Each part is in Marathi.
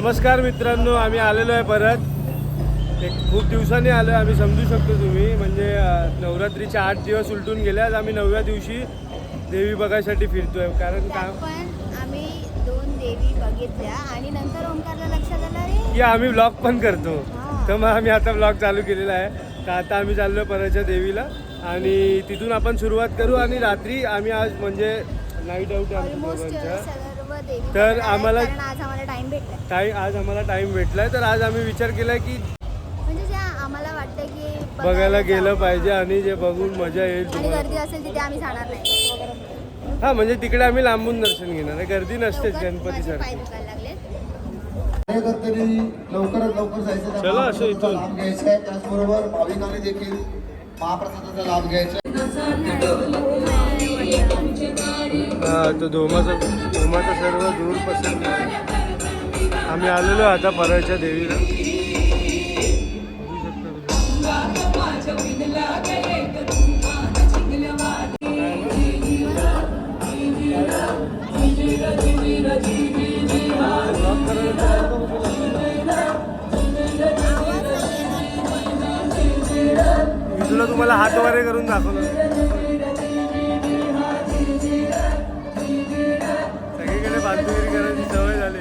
नमस्कार मित्रांनो, आम्ही आलेलो आहे परत. एक खूप दिवसांनी आलो आहे. आम्ही समजू शकतो तुम्ही, म्हणजे नवरात्रीचे 8 दिवस उलटून गेले. आज आम्ही 9व्या दिवशी देवी बघायसाठी फिरतोय. कारण पण आम्ही 2 देवी बघितल्या आणि नंतर ओंकारला लक्षात आलं रे की आम्ही व्लॉग पण करतो. तर मग आम्ही आता व्लॉग चालू केलेला आहे. तर आता आम्ही चाललो परतच्या देवीला आणि तिथून आपण सुरुवात करू. आणि रात्री आम्ही आज म्हणजे नाईट आउट आहे आमच्या. तर आम्हाला आज आम्हाला टाइम भेटलाय. तर आज आम्ही विचार केलाय की म्हणजे जे आम्हाला वाटतं की बघायला गेलं पाहिजे आणि जे बघून मजा येईल. आणि गर्दी असेल तिथे आम्ही जाणार नाही. हा, म्हणजे तिकडे आम्ही लांबून दर्शन घेणार आहे. गर्दी नसतेच गणपती सर. लवकरात लवकर जायचं. चला असं इथून लाभ घ्यायचा आहे. त्याचबरोबर भाविकांनी देखील महाप्रसादाचा लाभ घ्यायचा आहे. हा, तो धोमाचा सर्व दूर पसंत आहे. आम्ही आलेलो आता परळच्या देवीला. मी तुला तुम्हाला हातवारे करून दाखवलं. सगळीकडे बांधगिरी करायची सवय झाली.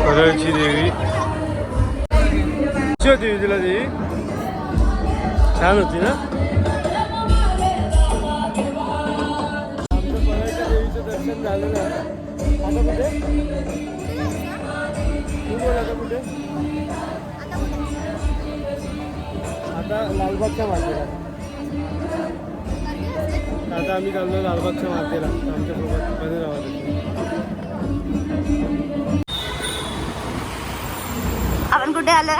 परळची देवी कशी होती विजूला देवी? छान होती ना? आमचं परळच्या देवीचं दर्शन झालेलं आहे. आता कुठे? आता लालबागच्या मातेला. आता आम्ही चाललो लालबागच्या मातेला. आमच्यासोबत मध्ये जावा. आपण कुठे आलोय?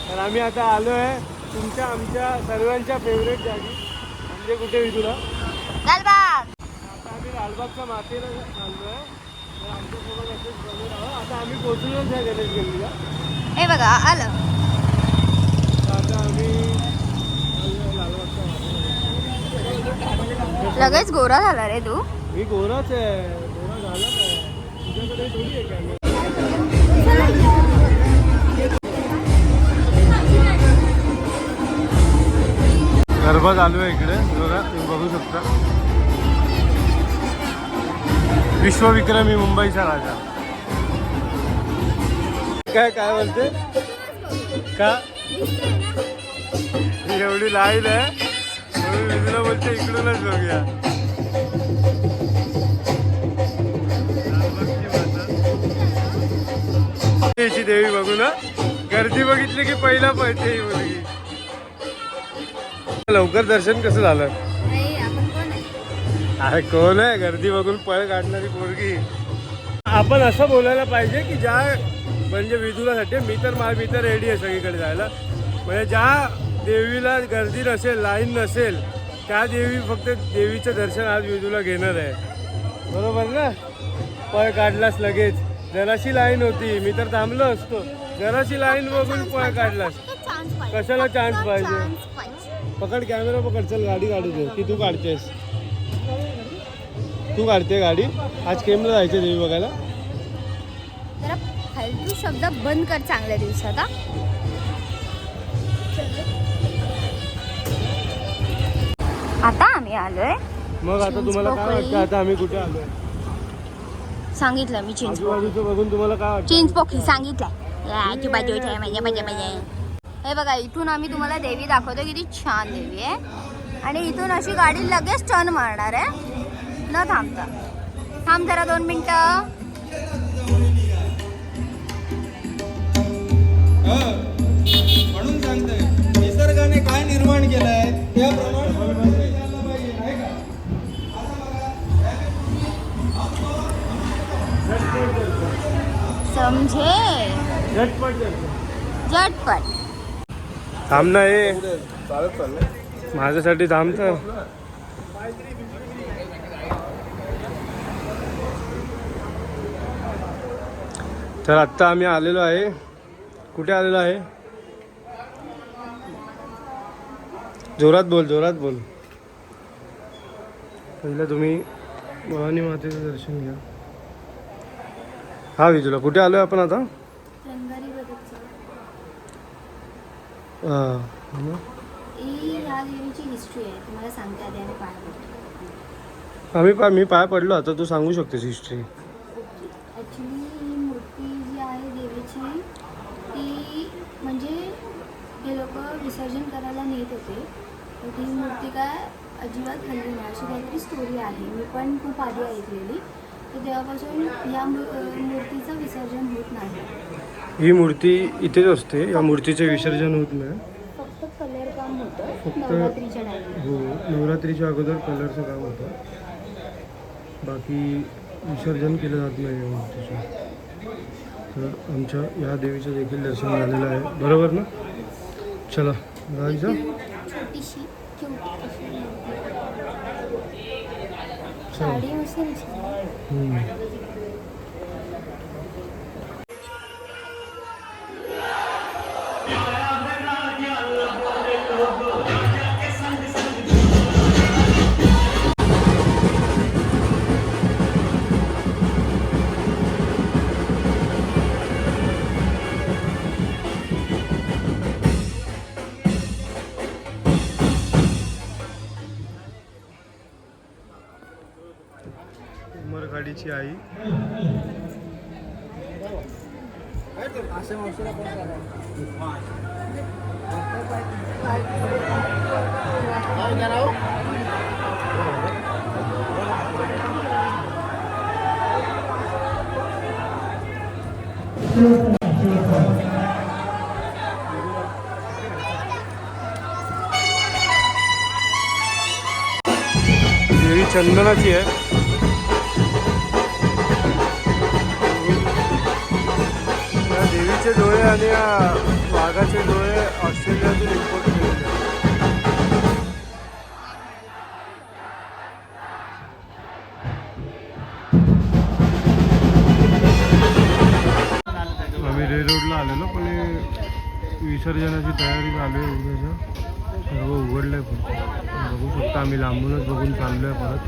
तर आम्ही आता आलो आहे तुमच्या आमच्या सर्वांच्या फेवरेट जागी. म्हणजे कुठे विजूला? लालबाग. आता आम्ही लालबागच्या मातेला चाललो आहे. तर आमच्यासोबत असेच बघून आहोत. आता आम्ही पोचलोच आहे गणेश गल्लीला. हे बघा आलं. आता आम्ही लालबागच्या मातेला. लगेच गोरा झाला रे तू. मी गोराच आहे. गोरा झाला काय? तुझ्याकडे थोडी आहे कॅमेरा. गरबा चालू आहे इकडे. बघा, तुम्ही बघू शकता. विश्वविक्रमी मुंबईचा राजा. काय बोलते? का एवढी लाईन आहे म्हणून तुला बोलते इकडूनच बघूया. याची देवी बघू ना. गर्दी बघितली की पहिला पळते ही मुलगी. लवकर दर्शन कसं झालं? अरे कोण आहे गर्दी बघून पळ काढणारी पोरगी? आपण असं बोलायला पाहिजे की ज्या म्हणजे विदुलासाठी मी तर रेडी आहे सगळीकडे जायला. म्हणजे ज्या देवीला गर्दी नसेल, लाईन नसेल, त्या देवी फक्त देवीचं दर्शन आज विदूला घेणार आहे. बरोबर ना? पळ काढलास लगेच. जराशी लाईन होती, मी तर थांबलो असतो. जराशी लाईन बघून पळ काढलास. कशाला चान्स पाहिजे? पकड कॅमेरा, पकड. चल गाडी काढू दे. की तू काढतेस? तू काढते गाडी. आज केमला जायचं देवी बघायला? जरा फालतू शब्द बंद कर चांगल्या दिवसात. आता आम्ही आलोय. मग आता तुम्हाला काय वाटतं? आता आम्ही कुठे आलोय? सांगितलं मी आजूबाजूचं बघून तुम्हाला काय वाटतं? चिंचपोकळी सांगितलं. हे बघा, इथून आम्ही तुम्हाला देवी दाखवतो. किती छान देवी आहे. आणि इथून अशी गाडी लगेच टर्न मारणार आहे न थांबता. थांब जरा 2 मिनिटं. म्हणून सांगतोय, निसर्गाने काय निर्माण केलंय त्याप्रमाणे समझे? झटपट झटपट. थांब ना हे चालत चाललंय. माझ्यासाठी थांबतं. तर आत्ता आम्ही आलेलो आहे. कुठे आलेलो आहे? जोरात बोल, जोरात बोल. पहिलं तुम्ही भवानी मातेचं दर्शन घ्या. हा विजूला कुठे आलोय आपण आता? हां ही ह्या देवीची हिस्ट्री आहे, तुम्हाला सांगते आधी आम्ही पाय पडतो. मी पाय पडलो. आता तू सांगू शकतेस हिस्ट्री. ॲक्च्युली ही मूर्ती जी आहे देवीची ती म्हणजे हे लोक विसर्जन करायला नेत होते, तर ती मूर्ती काय अजिबात हल्ली नाही अशी काहीतरी स्टोरी आहे. मी पण खूप आधी ऐकलेली. तर तेव्हापासून ह्या मूर्तीचं विसर्जन होत नाही. ही मूर्ती इथेच असते. या मूर्तीचे विसर्जन होत नाही. फक्त कलर काम होतं फक्त नवरात्रीच्या टाईमला. हो, नवरात्रीच्या अगोदर कलरचं काम होतं. बाकी विसर्जन केलं जात नाही या मूर्तीचं. तर आमच्या या देवीचं देखील दर्शन झालेलं आहे. बरोबर ना? चला जायचं. छोटीशी साडी मस्त दिसते. उमरगाडीची आई. देवी चंदनाची आहे. या देवीचे डोळे आणि या वाघाचे डोळे ऑस्ट्रेलियातून इम्पोर्ट केलेले आहेत. आम्ही रे रोडला आलेलो, पण हे विसर्जनाची तयारी चालू आहे. उद्याचं सर्व उघडलं आहे. पण बघू शकता आम्ही लांबूनच बघून चाललो आहे परत.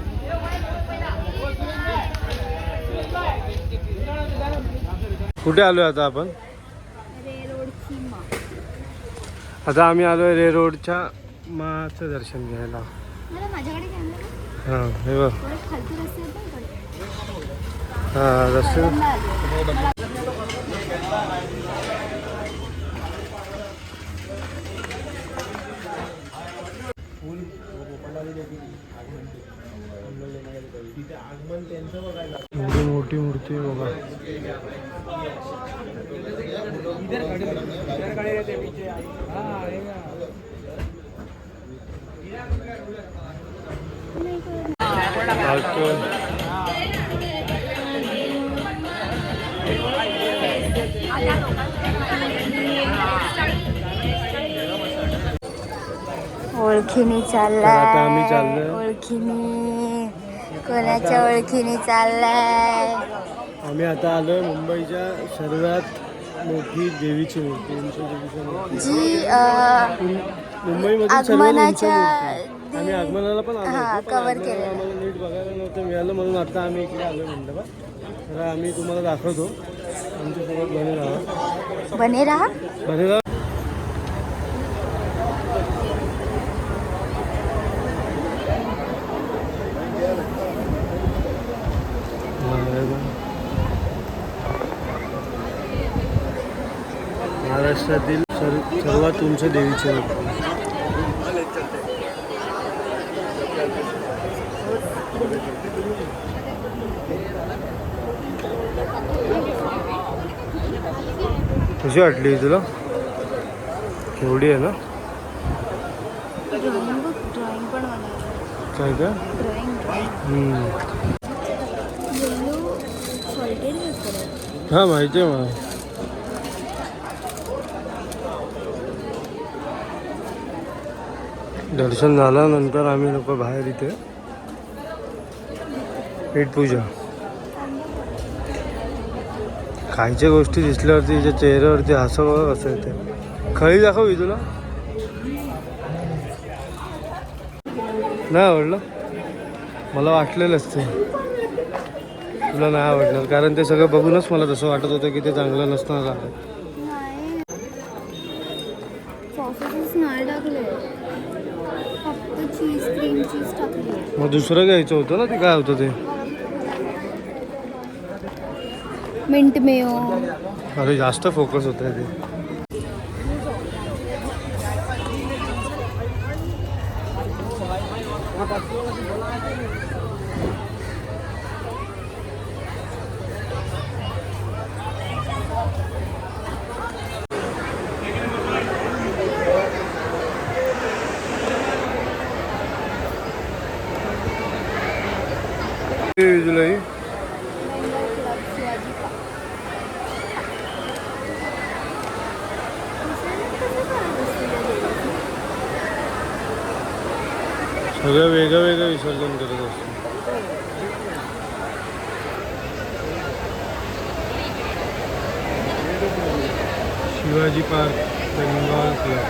कुठे आलो आहे आता आपण? आता आम्ही आलो आहे रे रोडच्या माचं दर्शन घ्यायला. माझ्याकडे कॅमेरा हां हे बघ. खालती रस्ते आहेत ना. हां रस्ते. एवढी मोठी मूर्ती बघा. ओळखीने तर आता आम्ही चाललाय. चाललोय. ओळखीने कोणाच्या ओळखीने चाललाय. आम्ही आता आलोय मुंबईच्या सर्वात मोठी देवीची मूर्ती, उंच देवीची मूर्ती जी मुंबईमध्ये सर्वात उंच आगमनाच्या मूर्ती. आम्ही आगमनाला पण आलो हां, होतो, पण कव्हर आगमनाला केलेलं. आम्हाला नीट बघायला नव्हतं मिळालं, म्हणून आता आम्ही इकडे आलोय मंडपात. तर आम्ही तुम्हाला दाखवतो. आमच्यासोबत बने राहा. बने राहा. बने राहा. महाराष्ट्रातील सर्वात उंच देवीची मूर्ती. कशी वाटली तुला? केवढी आहे ना? ड्रॉइंग पण बनवलं. काय काय? हां माहिती आहे मला. दर्शन झाल्यानंतर आम्ही लोक बाहेर इथे पेट पूजा खायच्या गोष्टी दिसल्यावरती तिच्या चेहऱ्यावरती हसावं कसं येते. खळी दाखव तुला नाही आवडलं. मला वाटलेलंच ते तुला नाही आवडणार कारण ते सगळं बघूनच मला तसं वाटत होतं की ते चांगलं नसणार आहे. नाही सॉसेस नाही टाकले फक्त चीज क्रीम चीज टाकली. मग दुसरं घ्यायचं होतं ना ते काय होतं ते. मिंट मेयो अरे जास्त फोकस होत आहे ते. जुलै सगळं वेगळं वेगळं विसर्जन करत असतो. Shivaji park Bengal club.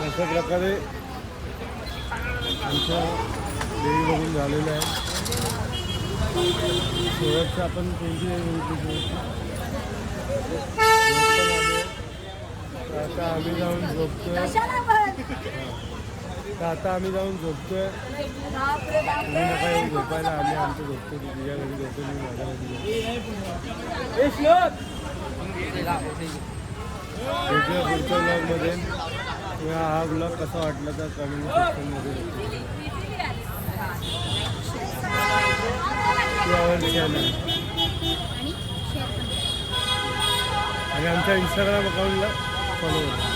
अशा प्रकारे आमच्या देवी बघून झालेलं आहे. शेवटचं आपण कोणती देवी बघितली. आता आम्ही जाऊन झोपतोय. आता आम्ही जाऊन झोपतोय. तुम्ही नका येऊन झोपायला. आम्ही आमचं झोपतो. तुझ्या घरी झोपतो मी माझ्या घरी वेगळ्या पुढच्या ब्लॉगमध्ये किंवा हा ब्लॉग कसा वाटला तर कमेंट सेक्शनमध्ये आवडली आणि आमच्या इंस्टाग्राम अकाउंटला फॉलो करा.